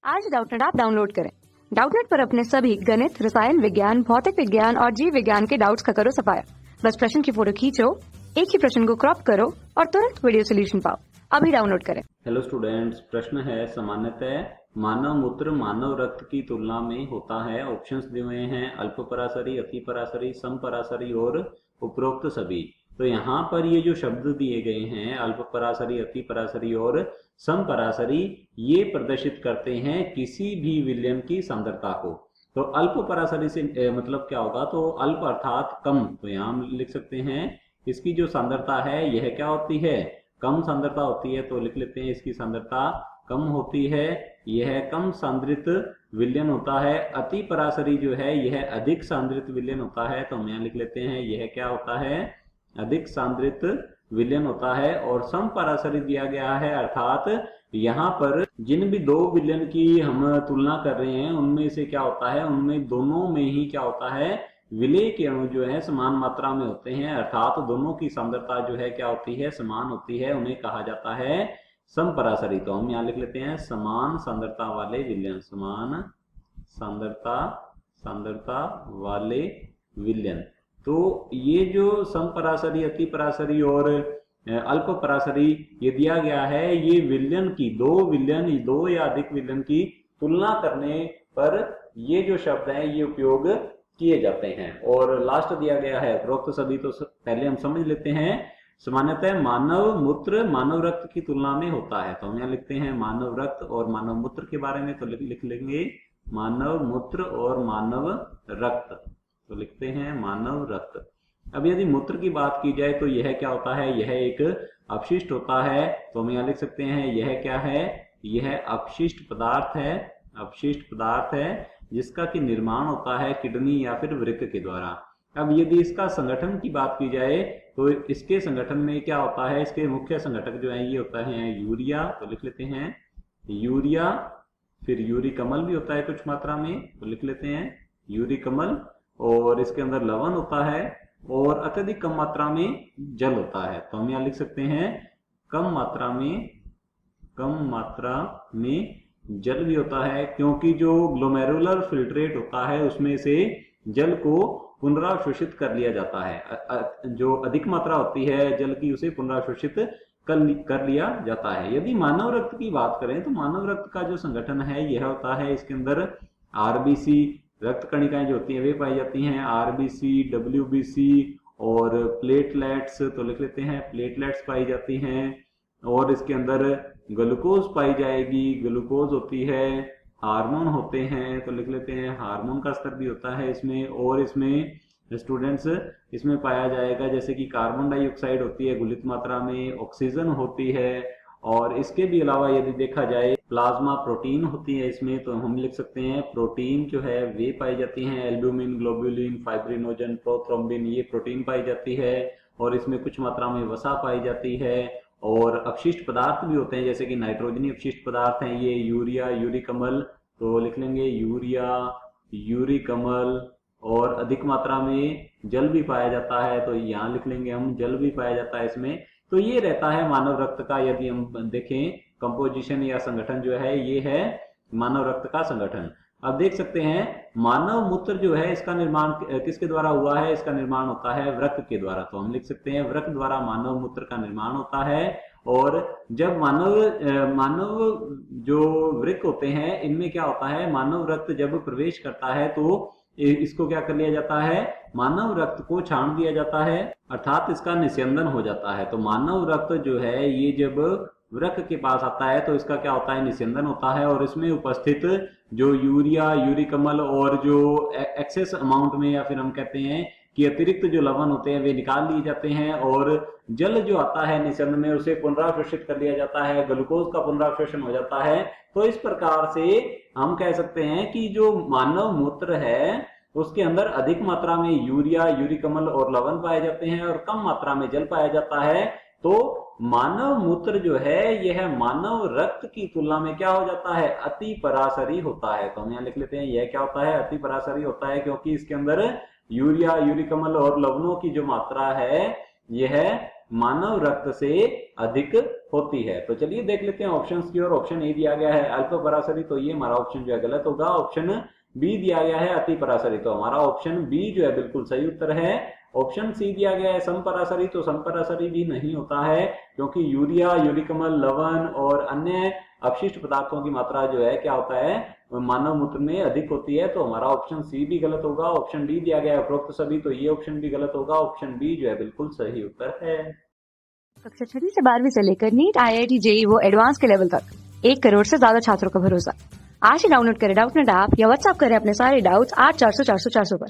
आज Doubtnut app download करें। Doubtnut पर अपने सभी गणित, रसायन विज्ञान, भौतिक विज्ञान और जीव विज्ञान के डाउट्स का करो सफाया। बस प्रश्न की फोटो खींचो, एक ही प्रश्न को क्रॉप करो और तुरंत वीडियो सोल्यूशन पाओ। अभी डाउनलोड करें। हेलो स्टूडेंट्स, प्रश्न है सामान्यतः मानव मूत्र मानव रक्त की तुलना में होता है। ऑप्शंस दिए हुए हैं अल्प पराशरी, अति पराशरी, सम पराशरी और उपरोक्त सभी। तो यहाँ पर ये जो शब्द दिए गए हैं अल्प पराशरी, अति पराशरी और सम पराशरी, ये प्रदर्शित करते हैं किसी भी विलयन की सांद्रता को। तो अल्प पराशरी से मतलब क्या होगा, तो अल्प अर्थात कम। तो यहाँ हम लिख सकते हैं इसकी जो सांद्रता है यह क्या होती है, कम सांद्रता होती है। तो लिख लेते हैं इसकी सांद्रता कम होती है, यह कम सांद्रित विलयन होता है। अति पराशरी जो है यह अधिक सांद्रित विलयन होता है। तो हम यहाँ लिख लेते हैं यह क्या होता है, अधिक सांद्रित विलयन होता है। और सम पराशरी दिया गया है, अर्थात यहाँ पर जिन भी दो विलयन की हम तुलना कर रहे हैं उनमें से क्या होता है, उनमें दोनों में ही क्या होता है, विलेय के अणु जो है समान मात्रा में होते हैं, अर्थात दोनों की सांद्रता जो है क्या होती है, समान होती है। उन्हें कहा जाता है सम पराशरी। तो हम यहाँ लिख लेते हैं समान सांद्रता वाले विलयन, समान सांद्रता वाले विलयन। तो ये जो सम पराशरी, अति पराशरी और अल्प पराशरी ये दिया गया है, ये विलयन की दो या अधिक विलयन की तुलना करने पर ये जो शब्द है ये उपयोग किए जाते हैं। और लास्ट दिया गया है उपरोक्त सभी। तो पहले हम समझ लेते हैं। सामान्यतः मानव मूत्र मानव रक्त की तुलना में होता है। तो हम यहाँ लिखते हैं मानव रक्त और मानव मूत्र के बारे में। तो लिख लेंगे मानव मूत्र और मानव रक्त। तो लिखते हैं मानव रक्त। अब यदि मूत्र की बात की जाए तो यह क्या होता है, यह एक अपशिष्ट होता है। तो हम यहाँ लिख सकते हैं यह क्या है, यह अपशिष्ट पदार्थ है जिसका कि निर्माण होता है किडनी या फिर वृक्क के द्वारा। अब यदि इसका संगठन की बात की जाए तो इसके संगठन में क्या होता है, इसके मुख्य संघटक जो है ये होता है यूरिया। तो लिख लेते हैं यूरिया। फिर यूरिक अम्ल भी होता है कुछ मात्रा में। तो लिख लेते हैं यूरिक अम्ल। और इसके अंदर लवण होता है और अत्यधिक कम मात्रा में जल होता है। तो हम यहाँ लिख सकते हैं कम मात्रा में जल भी होता है, क्योंकि जो ग्लोमेरुलर फिल्ट्रेट होता है उसमें से जल को पुनरावशोषित कर लिया जाता है। जो अधिक मात्रा होती है जल की उसे पुनरावशोषित कर लिया जाता है। यदि मानव रक्त की बात करें तो मानव रक्त का जो संगठन है यह होता है, इसके अंदर आरबीसी रक्त कणिकाएं जो होती हैं वे पाई जाती हैं, आरबीसी, डब्ल्यूबीसी और प्लेटलेट्स। तो लिख लेते हैं प्लेटलेट्स पाई जाती हैं। और इसके अंदर ग्लूकोज पाई जाएगी, ग्लूकोज होती है, हार्मोन होते हैं। तो लिख लेते हैं हार्मोन का स्तर भी होता है इसमें। और इसमें स्टूडेंट्स इसमें पाया जाएगा जैसे कि कार्बन डाइऑक्साइड होती है गुलित मात्रा में, ऑक्सीजन होती है। और इसके भी अलावा यदि देखा जाए प्लाज्मा प्रोटीन होती है इसमें। तो हम लिख सकते हैं प्रोटीन जो है वे पाई जाती हैं, एल्ब्यूमिन, ग्लोबुलिन, फाइब्रिनोजन, प्रोथ्रोम्बिन, ये प्रोटीन पाई जाती है। और इसमें कुछ मात्रा में वसा पाई जाती है। और अपशिष्ट पदार्थ भी होते हैं जैसे कि नाइट्रोजनी अपशिष्ट पदार्थ हैं ये, यूरिया, यूरिक अम्ल। तो लिख लेंगे यूरिया, यूरिक अम्ल। और अधिक मात्रा में जल भी पाया जाता है। तो यहाँ लिख लेंगे हम जल भी पाया जाता है इसमें। तो ये रहता है मानव रक्त का। यदि हम देखें कंपोजिशन या संगठन जो है ये है मानव रक्त का संगठन। अब देख सकते हैं मानव मूत्र जो है इसका निर्माण किसके द्वारा हुआ है, इसका निर्माण होता है वृक्क के द्वारा। तो हम लिख सकते हैं वृक्क द्वारा मानव मूत्र का निर्माण होता है। और जब मानव जो वृक्क होते हैं इनमें क्या होता है, मानव रक्त जब प्रवेश करता है तो इसको क्या कर लिया जाता है, मानव रक्त को छान दिया जाता है, अर्थात इसका निस्यंदन हो जाता है। तो मानव रक्त जो है ये जब वृक्क के पास आता है तो इसका क्या होता है, निस्यंदन होता है। और इसमें उपस्थित जो यूरिया, यूरिक अम्ल और जो एक्सेस अमाउंट में या फिर हम कहते हैं कि अतिरिक्त जो लवण होते हैं वे निकाल लिए जाते हैं। और जल जो आता है निस्यंदन में उसे पुनरावशोषित कर लिया जाता है, ग्लूकोज का पुनरावशोषण हो जाता है। तो इस प्रकार से हम कह सकते हैं कि जो मानव मूत्र है उसके अंदर अधिक मात्रा में यूरिया, यूरिक अम्ल और लवण पाए जाते हैं और कम मात्रा में जल पाया जाता है। तो मानव मूत्र जो है यह मानव रक्त की तुलना में क्या हो जाता है, अति पराशरी होता है। तो हम यहाँ लिख लेते हैं यह क्या होता है, अति पराशरी होता है, क्योंकि इसके अंदर यूरिया, यूरिक अम्ल और लवणों की जो मात्रा है यह मानव रक्त से अधिक होती है। तो चलिए देख लेते हैं ऑप्शंस की और ऑप्शन ए दिया गया है अल्प पराशरी, तो ये हमारा ऑप्शन जो है गलत होगा। ऑप्शन बी दिया गया है अति पराशरी, तो हमारा ऑप्शन बी जो है बिल्कुल सही उत्तर है। ऑप्शन सी दिया गया है समपराशरी, तो समपराशरी भी नहीं होता है, क्योंकि यूरिया, यूरिक अम्ल, लवण और अन्य अपशिष्ट पदार्थों की मात्रा जो है क्या होता है मानव मूत्र में अधिक होती है। तो हमारा ऑप्शन सी भी गलत होगा। ऑप्शन डी दिया गया है उपरोक्त सभी, तो ये ऑप्शन भी गलत होगा। ऑप्शन बी जो है बिल्कुल सही उत्तर है। कक्षा 6 से 12वीं से लेकर नीट, IIT, JEE वो एडवांस के लेवल तक 1 करोड़ से ज्यादा छात्रों का भरोसा। आज ही डाउनलोड करें डाउटनेट ऐप या व्हाट्सएप करें अपने सारे डाउट्स 8400 400 400 पर।